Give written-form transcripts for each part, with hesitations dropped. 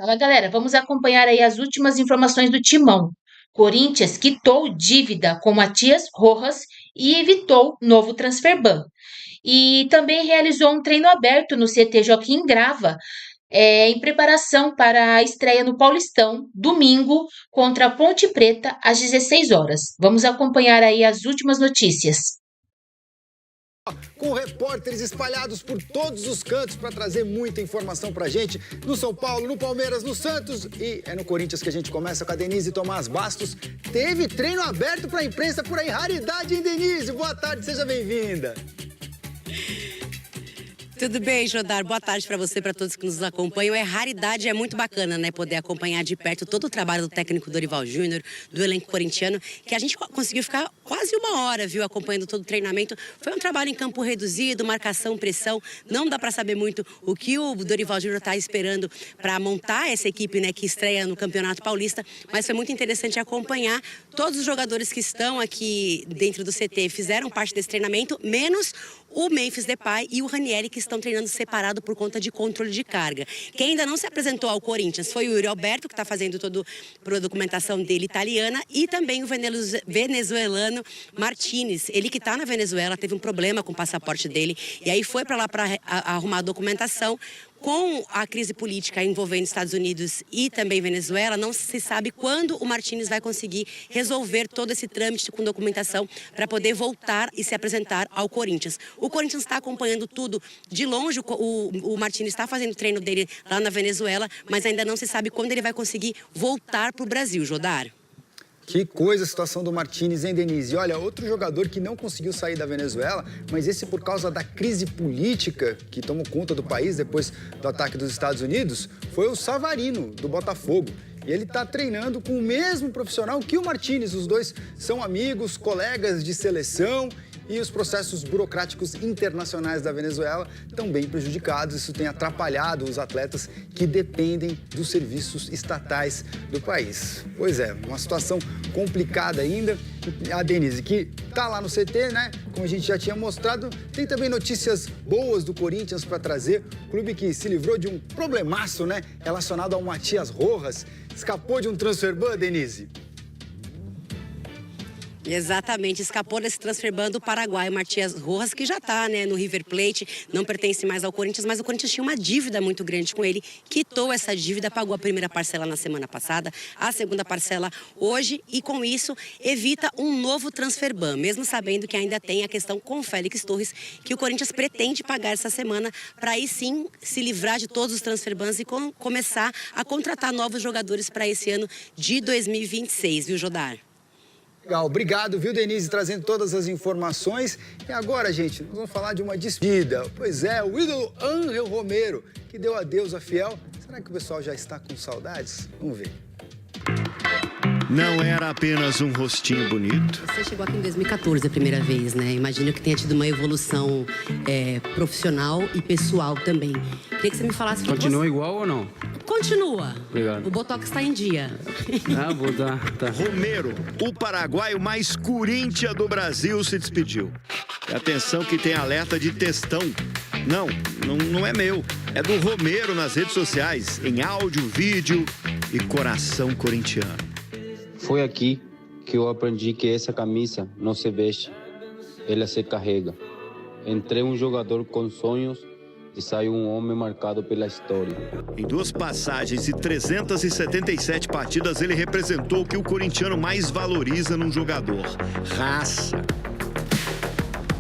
Fala, galera, vamos acompanhar aí as últimas informações do Timão. Corinthians quitou dívida com Matias Rojas e evitou novo transfer ban. E também realizou um treino aberto no CT Joaquim Grava, em preparação para a estreia no Paulistão, domingo, contra a Ponte Preta, às 16 horas. Vamos acompanhar aí as últimas notícias. Com repórteres espalhados por todos os cantos para trazer muita informação pra gente, no São Paulo, no Palmeiras, no Santos e é no Corinthians que a gente começa com a Denise Tomás Bastos. Teve treino aberto pra imprensa por aí, raridade, hein, Denise? Boa tarde, seja bem-vinda. Tudo bem, Jodar? Boa tarde para você, para todos que nos acompanham. É raridade, é muito bacana, né? Poder acompanhar de perto todo o trabalho do técnico Dorival Júnior, do elenco corintiano, que a gente conseguiu ficar quase uma hora, viu, acompanhando todo o treinamento. Foi um trabalho em campo reduzido, marcação, pressão. Não dá para saber muito o que o Dorival Júnior está esperando para montar essa equipe, né, que estreia no Campeonato Paulista. Mas foi muito interessante acompanhar todos os jogadores que estão aqui dentro do CT, fizeram parte desse treinamento, menos o Memphis Depay e o Ranieri, que estão treinando separado por conta de controle de carga. Quem ainda não se apresentou ao Corinthians foi o Yuri Alberto, que está fazendo toda a documentação dele italiana, e também o venezuelano Martinez. Ele que está na Venezuela, teve um problema com o passaporte dele, e aí foi para lá para arrumar a documentação. Com a crise política envolvendo Estados Unidos e também Venezuela, não se sabe quando o Martínez vai conseguir resolver todo esse trâmite com documentação para poder voltar e se apresentar ao Corinthians. O Corinthians está acompanhando tudo de longe, o Martínez está fazendo o treino dele lá na Venezuela, mas ainda não se sabe quando ele vai conseguir voltar para o Brasil, Jodar. Que coisa a situação do Martínez, hein, Denise? E olha, outro jogador que não conseguiu sair da Venezuela, mas esse por causa da crise política que tomou conta do país depois do ataque dos Estados Unidos, foi o Savarino, do Botafogo. E ele está treinando com o mesmo profissional que o Martínez. Os dois são amigos, colegas de seleção. E os processos burocráticos internacionais da Venezuela estão bem prejudicados. Isso tem atrapalhado os atletas que dependem dos serviços estatais do país. Pois é, uma situação complicada ainda. A Denise, que está lá no CT, né? Como a gente já tinha mostrado, tem também notícias boas do Corinthians para trazer. O clube que se livrou de um problemaço, né? Relacionado ao Matias Rojas. Escapou de um transfer ban, Denise? Exatamente, escapou desse transfer ban do Paraguai, Matias Rojas, que já está, né, no River Plate, não pertence mais ao Corinthians, mas o Corinthians tinha uma dívida muito grande com ele, quitou essa dívida, pagou a primeira parcela na semana passada, a segunda parcela hoje, e com isso evita um novo transfer ban, mesmo sabendo que ainda tem a questão com o Félix Torres, que o Corinthians pretende pagar essa semana, para aí sim se livrar de todos os transfer bans e começar a contratar novos jogadores para esse ano de 2026, viu, Jodar? Legal, obrigado, viu, Denise, trazendo todas as informações. E agora, gente, nós vamos falar de uma despedida. Pois é, o ídolo Ángel Romero, que deu adeus à Fiel. Será que o pessoal já está com saudades? Vamos ver. Não era apenas um rostinho bonito. Você chegou aqui em 2014 a primeira vez, né? Imagino que tenha tido uma evolução profissional e pessoal também. Queria que você me falasse... Continua igual ou não? Continua. Obrigado. O Botox está em dia. Ah, vou dar. Tá. Romero, o paraguaio mais Corinthians do Brasil, se despediu. E atenção que tem alerta de textão. Não é meu. É do Romero nas redes sociais, em áudio, vídeo e coração corintiano. Foi aqui que eu aprendi que essa camisa não se veste, ela se carrega. Entrei um jogador com sonhos e saiu um homem marcado pela história. Em 2 passagens e 377 partidas, ele representou o que o corintiano mais valoriza num jogador: raça.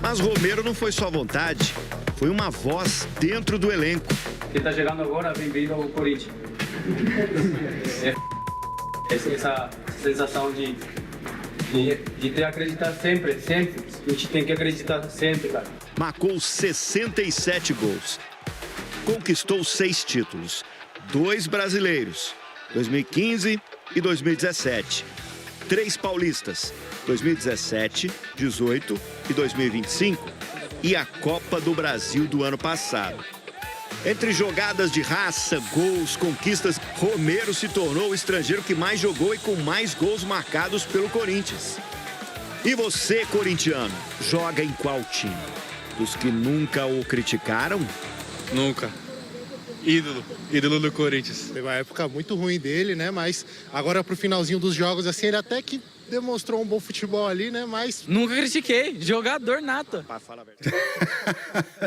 Mas Romero não foi só vontade, foi uma voz dentro do elenco. Quem está chegando agora, bem-vindo ao Corinthians. Essa sensação de ter que acreditar sempre. A gente tem que acreditar sempre, cara. Marcou 67 gols. Conquistou 6 títulos. 2 brasileiros, 2015 e 2017. 3 paulistas, 2017, 18 e 2025. E a Copa do Brasil do ano passado. Entre jogadas de raça, gols, conquistas, Romero se tornou o estrangeiro que mais jogou e com mais gols marcados pelo Corinthians. E você, corintiano, joga em qual time? Dos que nunca o criticaram? Nunca. ídolo do Corinthians. Teve uma época muito ruim dele, né? Mas agora pro finalzinho dos jogos, assim, ele até que demonstrou um bom futebol ali, né? Mas nunca critiquei, jogador nato.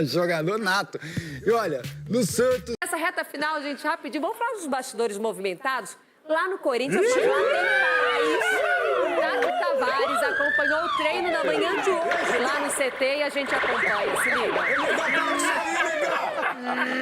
Jogador nato. E olha, no Santos... Essa reta final, gente, rapidinho, vamos falar dos bastidores movimentados. Lá no Corinthians, mas lá tem o Narco Tavares acompanhou o treino na manhã de hoje lá no CT e a gente acompanha. Se liga.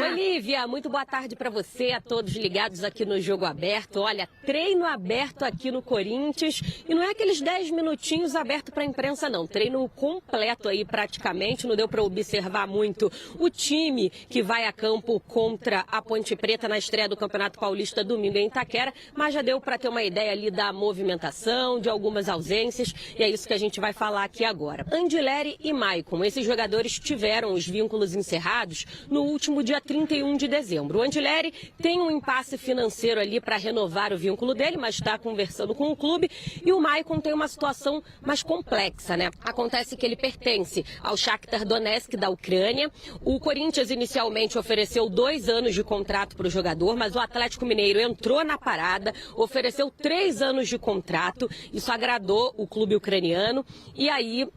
Olívia, muito boa tarde para você, a todos ligados aqui no Jogo Aberto. Olha, treino aberto aqui no Corinthians e não é aqueles 10 minutinhos aberto para a imprensa não, treino completo aí praticamente, não deu para observar muito o time que vai a campo contra a Ponte Preta na estreia do Campeonato Paulista domingo em Itaquera, mas já deu para ter uma ideia ali da movimentação, de algumas ausências e é isso que a gente vai falar aqui agora. Andileri e Maicon, esses jogadores tiveram os vínculos encerrados no último dia 31 de dezembro. O Andileri tem um impasse financeiro ali para renovar o vínculo dele, mas está conversando com o clube. E o Maicon tem uma situação mais complexa, né? Acontece que ele pertence ao Shakhtar Donetsk da Ucrânia. O Corinthians inicialmente ofereceu 2 anos de contrato para o jogador, mas o Atlético Mineiro entrou na parada, ofereceu 3 anos de contrato. Isso agradou o clube ucraniano. E aí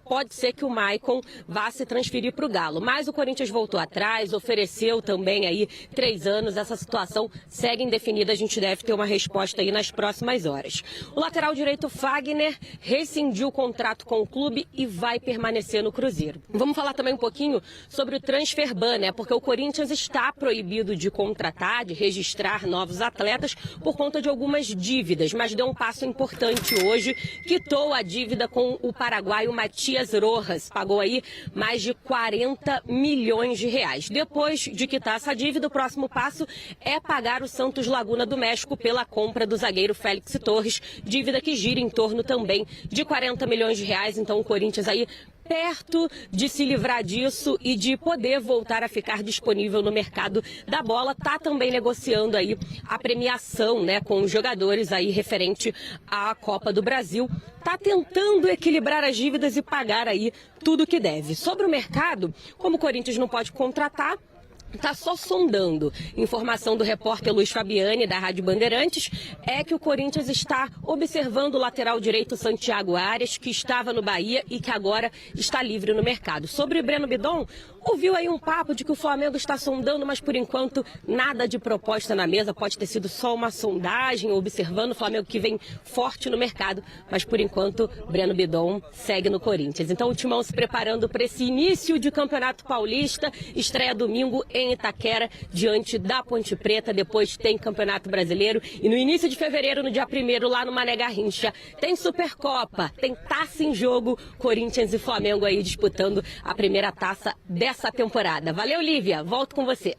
pode ser que o Maicon vá se transferir para o Galo. Mas o Corinthians voltou atrás, ofereceu também aí 3 anos. Essa situação segue indefinida, a gente deve ter uma resposta aí nas próximas horas. O lateral direito Fagner rescindiu o contrato com o clube e vai permanecer no Cruzeiro. Vamos falar também um pouquinho sobre o transfer ban, né? Porque o Corinthians está proibido de contratar, de registrar novos atletas por conta de algumas dívidas, mas deu um passo importante hoje, quitou a dívida com o paraguaio Matias Rojas, pagou aí mais de 40 milhões de reais. Depois de quitar essa dívida, o próximo passo é pagar o Santos Laguna do México pela compra do zagueiro Félix Torres, dívida que gira em torno também de 40 milhões de reais. Então o Corinthians aí perto de se livrar disso e de poder voltar a ficar disponível no mercado da bola. Tá também negociando aí a premiação, né, com os jogadores aí referente à Copa do Brasil. Tá tentando equilibrar as dívidas e pagar aí tudo que deve. Sobre o mercado, como o Corinthians não pode contratar, está só sondando. Informação do repórter Luiz Fabiani, da Rádio Bandeirantes, é que o Corinthians está observando o lateral direito Santiago Arias, que estava no Bahia e que agora está livre no mercado. Sobre o Breno Bidon, ouviu aí um papo de que o Flamengo está sondando, mas por enquanto nada de proposta na mesa. Pode ter sido só uma sondagem, observando o Flamengo que vem forte no mercado, mas por enquanto Breno Bidon segue no Corinthians. Então o Timão se preparando para esse início de Campeonato Paulista, estreia domingo em Itaquera, diante da Ponte Preta. Depois tem Campeonato Brasileiro e no início de fevereiro, no dia 1º, lá no Mané Garrincha, tem Supercopa, tem taça em jogo, Corinthians e Flamengo aí disputando a primeira taça dessa temporada. Valeu, Lívia, volto com você.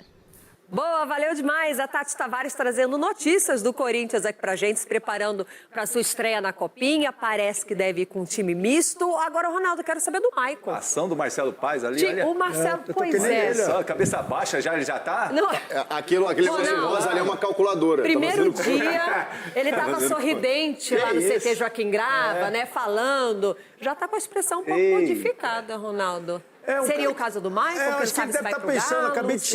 Boa, valeu demais. A Tati Tavares trazendo notícias do Corinthians aqui pra gente, se preparando para sua estreia na Copinha. Parece que deve ir com um time misto. Agora, Ronaldo, quero saber do Maicon. A ação do Marcelo Paes ali, olha. O Marcelo, pois é. Só, cabeça baixa, ele já tá? Não. Aquele negócio ali é uma calculadora. Primeiro dia, ele tava sorridente lá no CT Joaquim Grava, né, falando. Já tá com a expressão um pouco modificada, Ronaldo. Seria o caso do Maicon? Acho que ele deve estar pensando,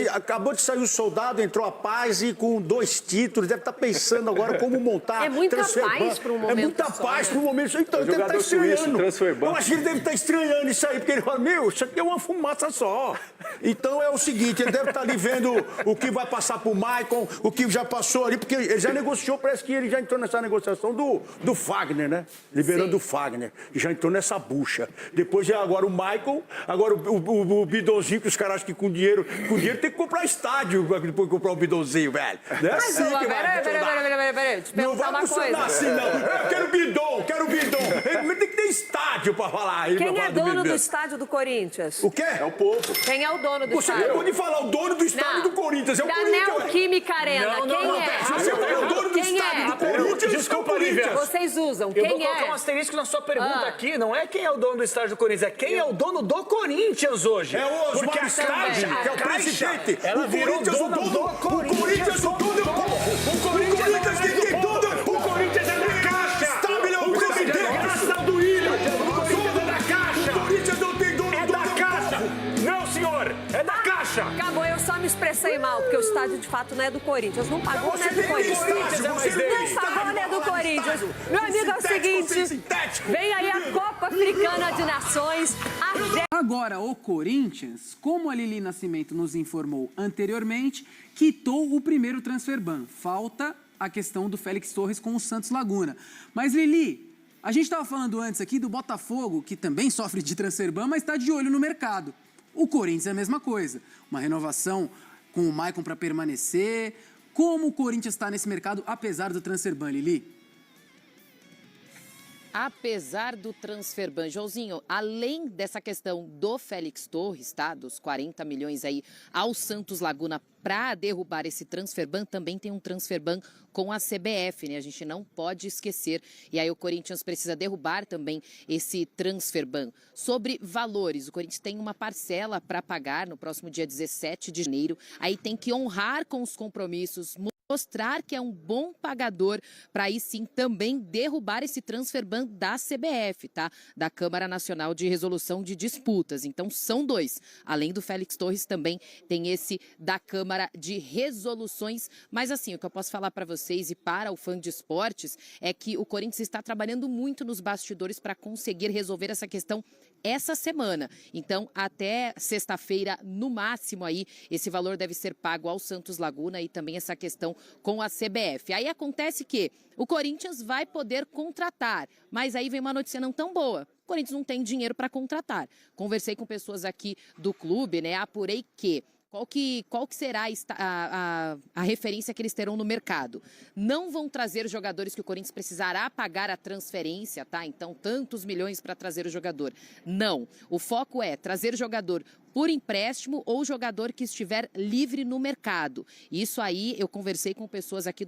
acabou de sair o Soldado, entrou a Paz e com 2 títulos, deve estar pensando agora como montar. É muita paz para um momento. É muita paz para um momento. Então ele deve estar estranhando. Eu acho que ele deve estar estranhando isso aí, porque ele fala, isso aqui é uma fumaça só. Então é o seguinte, ele deve estar ali vendo o que vai passar para o Maicon, o que já passou ali, porque ele já negociou, parece que ele já entrou nessa negociação do Fagner, né? Liberando o Fagner. Já entrou nessa bucha. Depois agora o Maicon, agora o bidonzinho, que os caras acham que com dinheiro tem que comprar estádio pra depois comprar um bidonzinho, velho. Não é assim que vai funcionar. Peraí. Não vai funcionar assim, não. Eu quero bidon. Ele tem que ter estádio pra falar. Quem é dono do estádio do Corinthians? O quê? É o povo. Quem é o dono do estádio? Você estádio? acabou de falar, o dono do estádio do Corinthians. É o da Corinthians. Neoquímica Arena. Quem é? Você é o dono do estádio do Corinthians. Desculpa, Lívia. Vocês usam. Eu vou Quem colocar é? um asterisco na sua pergunta aqui. Não é quem é o dono do estádio do Corinthians, é quem é o dono do Corinthians hoje. É o porque a Caixa, que é o presidente. Ela virou dona do Corinthians. O Corinthians, o Corinthians tem tudo. O Corinthians é da Caixa. O presidente. Graça do Willian. O Corinthians é da Caixa. O Corinthians não tem dono. É da Caixa. Não, senhor. É da Caixa. Acabou, eu só me expressei mal, porque eu estádio de fato não é do Corinthians. Não pagou, não é do Corinthians. Não pagou, não é do Corinthians. Meu amigo, é o seguinte, vem aí a Copa Africana de Nações. Agora, o Corinthians, como a Lili Nascimento nos informou anteriormente, quitou o primeiro transfer ban. Falta a questão do Félix Torres com o Santos Laguna. Mas, Lili, a gente estava falando antes aqui do Botafogo, que também sofre de transfer ban, mas está de olho no mercado. O Corinthians é a mesma coisa. Uma renovação com o Maicon para permanecer. Como o Corinthians está nesse mercado, apesar do transfer ban, Lili? Apesar do transfer ban, Joãozinho, além dessa questão do Félix Torres, tá? Dos 40 milhões aí ao Santos Laguna para derrubar esse transfer ban, também tem um transfer ban com a CBF, né? A gente não pode esquecer. E aí o Corinthians precisa derrubar também esse transfer ban. Sobre valores, o Corinthians tem uma parcela para pagar no próximo dia 17 de janeiro. Aí tem que honrar com os compromissos, mostrar que é um bom pagador para aí sim também derrubar esse transfer ban da CBF, tá? Da Câmara Nacional de Resolução de Disputas. Então são dois. Além do Félix Torres, também tem esse da Câmara de Resoluções. Mas assim, o que eu posso falar para vocês e para o fã de esportes é que o Corinthians está trabalhando muito nos bastidores para conseguir resolver essa questão essa semana. Então, até sexta-feira, no máximo aí, esse valor deve ser pago ao Santos Laguna e também essa questão com a CBF. Aí acontece que o Corinthians vai poder contratar, mas aí vem uma notícia não tão boa. O Corinthians não tem dinheiro para contratar. Conversei com pessoas aqui do clube, né? Apurei que qual que será a referência que eles terão no mercado? Não vão trazer jogadores que o Corinthians precisará pagar a transferência, tá? Então, tantos milhões para trazer o jogador. Não. O foco é trazer jogador por empréstimo ou jogador que estiver livre no mercado. Isso aí eu conversei com pessoas aqui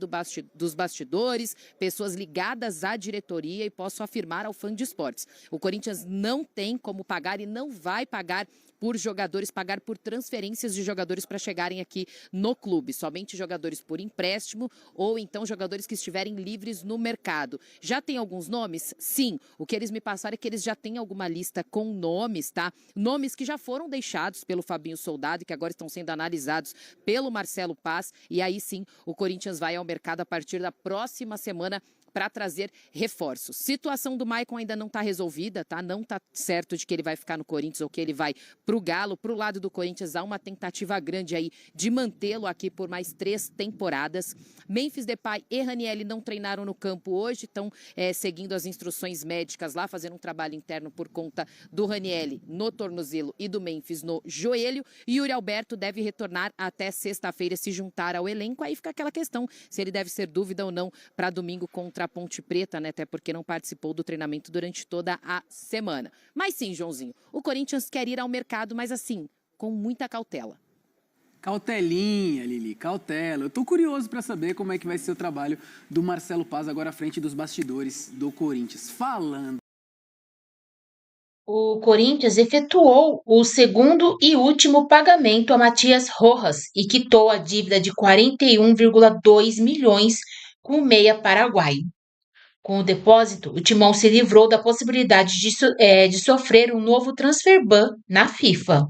dos bastidores, pessoas ligadas à diretoria e posso afirmar ao fã de esportes. O Corinthians não tem como pagar e não vai pagar por jogadores, pagar por transferências de jogadores para chegarem aqui no clube. Somente jogadores por empréstimo ou então jogadores que estiverem livres no mercado. Já tem alguns nomes? Sim. O que eles me passaram é que eles já têm alguma lista com nomes, tá? Nomes que já foram deixados pelo Fabinho Soldado e que agora estão sendo analisados pelo Marcelo Paz. E aí sim, o Corinthians vai ao mercado a partir da próxima semana para trazer reforços. Situação do Maicon ainda não está resolvida, tá? Não está certo de que ele vai ficar no Corinthians ou que ele vai para o Galo. Para o lado do Corinthians há uma tentativa grande aí de mantê-lo aqui por mais 3 temporadas. Memphis Depay e Ranieri não treinaram no campo hoje, estão seguindo as instruções médicas lá, fazendo um trabalho interno por conta do Ranieri no tornozelo e do Memphis no joelho. E Yuri Alberto deve retornar até sexta-feira, se juntar ao elenco. Aí fica aquela questão se ele deve ser dúvida ou não para domingo contra a Ponte Preta, né? Até porque não participou do treinamento durante toda a semana. Mas sim, Joãozinho, o Corinthians quer ir ao mercado, mas assim, com muita cautela. Cautelinha, Lili, cautela. Eu tô curioso para saber como é que vai ser o trabalho do Marcelo Paz agora à frente dos bastidores do Corinthians. Falando. O Corinthians efetuou o segundo e último pagamento a Matias Rojas e quitou a dívida de 41,2 milhões com o meia paraguaio. Com o depósito, o Timão se livrou da possibilidade de sofrer um novo transfer ban na FIFA.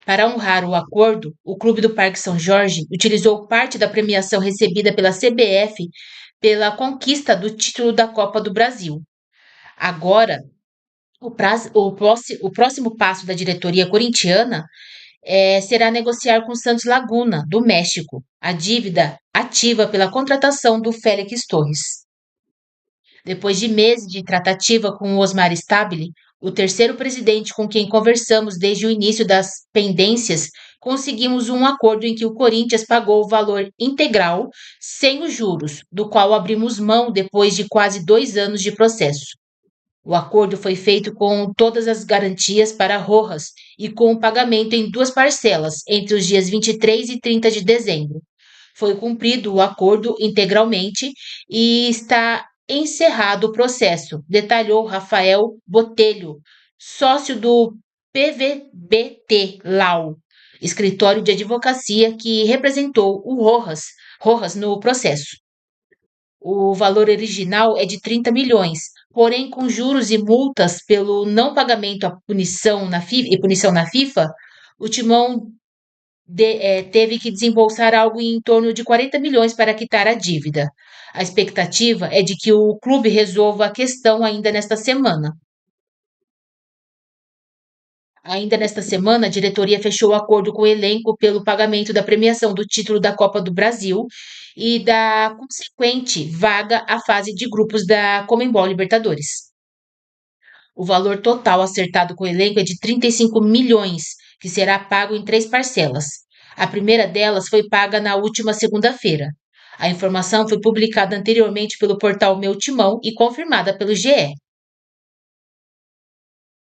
Para honrar o acordo, o Clube do Parque São Jorge utilizou parte da premiação recebida pela CBF pela conquista do título da Copa do Brasil. Agora, o próximo passo da diretoria corintiana será negociar com o Santos Laguna, do México, a dívida ativa pela contratação do Félix Torres. Depois de meses de tratativa com o Osmar Stabile, o terceiro presidente com quem conversamos desde o início das pendências, conseguimos um acordo em que o Corinthians pagou o valor integral, sem os juros, do qual abrimos mão depois de quase 2 anos de processo. O acordo foi feito com todas as garantias para Rojas e com o pagamento em 2 parcelas, entre os dias 23 e 30 de dezembro. Foi cumprido o acordo integralmente e está encerrado o processo, detalhou Rafael Botelho, sócio do PVBT Lau, escritório de advocacia que representou o Rojas no processo. O valor original é de 30 milhões, porém com juros e multas pelo não pagamento à punição na FIFA, o Timão teve que desembolsar algo em torno de 40 milhões para quitar a dívida. A expectativa é de que o clube resolva a questão ainda nesta semana. Ainda nesta semana, a diretoria fechou o acordo com o elenco pelo pagamento da premiação do título da Copa do Brasil e da consequente vaga à fase de grupos da Conmebol Libertadores. O valor total acertado com o elenco é de 35 milhões, que será pago em 3 parcelas. A primeira delas foi paga na última segunda-feira. A informação foi publicada anteriormente pelo portal Meu Timão e confirmada pelo GE.